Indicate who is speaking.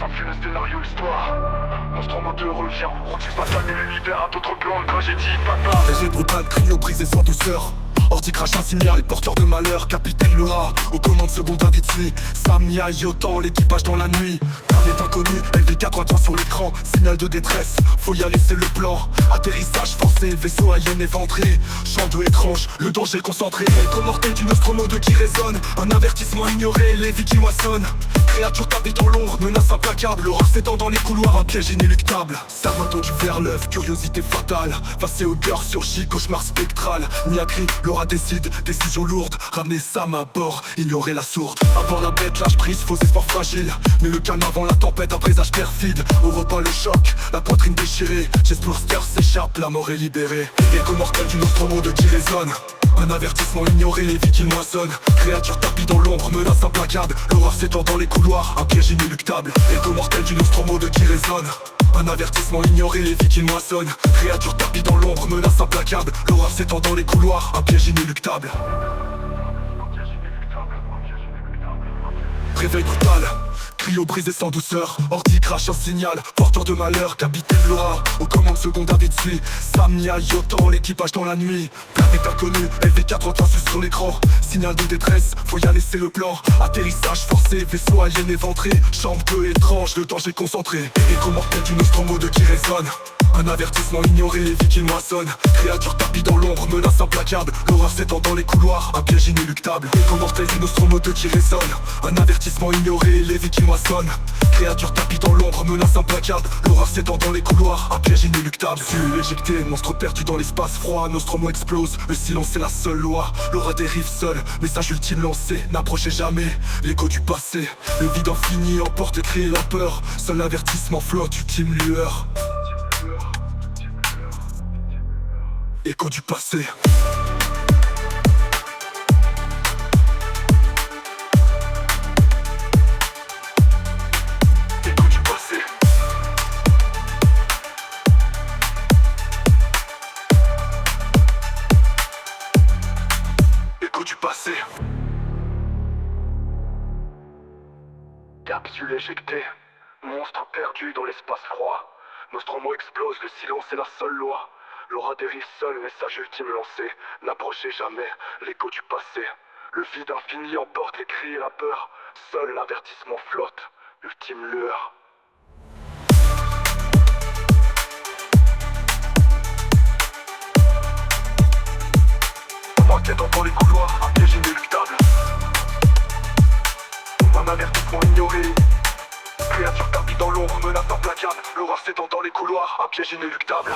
Speaker 1: un funeste scénario histoire. Nostromo 2 revient, on tire satané l'univers à d'autres plans, une tragédie fatale.
Speaker 2: Léger brutal, cryo brisé sans douceur. Ordi crache un signal, porteur de malheur. Capitaine Loa, aux commandes secondes Avicii. Samia, Yotan, l'équipage dans la nuit. Planète inconnue, LV4 sur l'écran. Signal de détresse, faut y aller c'est le plan. Atterrissage forcé, vaisseau alien éventré. Chant de étrange, le danger concentré. Être mortel du Nostromo 2 qui résonne. Un avertissement ignoré, les vies qui moissonnent. Créature tapée dans l'ombre, menace implacable. L'horreur s'étend dans les couloirs, un piège inéluctable. Serpentin du vers l'œuf, curiosité fatale. Passé au cœur surgit, cauchemar spectral. Niakri, Laura décide, décision lourde. Ramener Sam à bord, ignorer la sourde. Avant la bête, lâche prise, faux espoir fragile. Mais le calme avant la tempête, un présage perfide. Au repas le choc, la poitrine déchirée. J'explore ce cœur s'échappe, la mort est libérée. Écho mortel du Nostromo 2 qui résonne. Un avertissement ignoré, les vies qui moissonnent. Créature tapie dans l'ombre, menace implacable. L'horreur s'étend dans les couloirs, un piège inéluctable. Écho mortel du Nostromo 2 qui résonne. Un avertissement ignoré, les vies qui moissonnent. Créature tapie dans l'ombre, menace implacable. L'horreur s'étend dans les couloirs, un piège inéluctable. Réveil brutal, cryo brisé sans douceur. Ordi crache un signal, porteur de malheur. Capitaine Loa, aux commandes secondes Avicii. Samia, Yotan, l'équipage dans la nuit. Planète inconnue, LV4 sur l'écran. Signal de détresse, faut y aller c'est le plan. Atterrissage forcé, vaisseau alien éventré. Chambre peu étrange, le danger concentré. Écho mortel du Nostromo 2 qui résonne. Un avertissement ignoré, les vies qui moissonnent. Créature tapie dans l'ombre, menace implacable. L'horreur s'étend dans les couloirs, un piège inéluctable. Écho mortel du Nostromo 2 qui résonne. Un avertissement ignoré, les vies qui moissonnent. Créature tapie dans l'ombre, menace implacable. L'horreur s'étend dans les couloirs, un piège inéluctable. Su éjecté, monstre perdu dans l'espace froid. Nostromo explose, le silence est la seule loi. L'aura dérive seule, message ultime lancé. N'approchez jamais, l'écho du passé. Le vide infini emporte les cris et la peur. Seul avertissement flotte, ultime lueur. Écho du passé. Écho du passé. Écho du passé.
Speaker 1: Capsule éjectée, monstre perdu dans l'espace froid. Nostromo explose, le silence est la seule loi. L'aura dérive seul, message ultime lancé. N'approchez jamais, l'écho du passé. Le vide infini emporte les cris et la peur. Seul l'avertissement flotte, ultime lueur. Enquête dans les couloirs, un piège inéluctable. Un avertissement ignoré. Créature tapie dans l'ombre, menace implacable. L'horreur s'étend dans les couloirs, un piège inéluctable.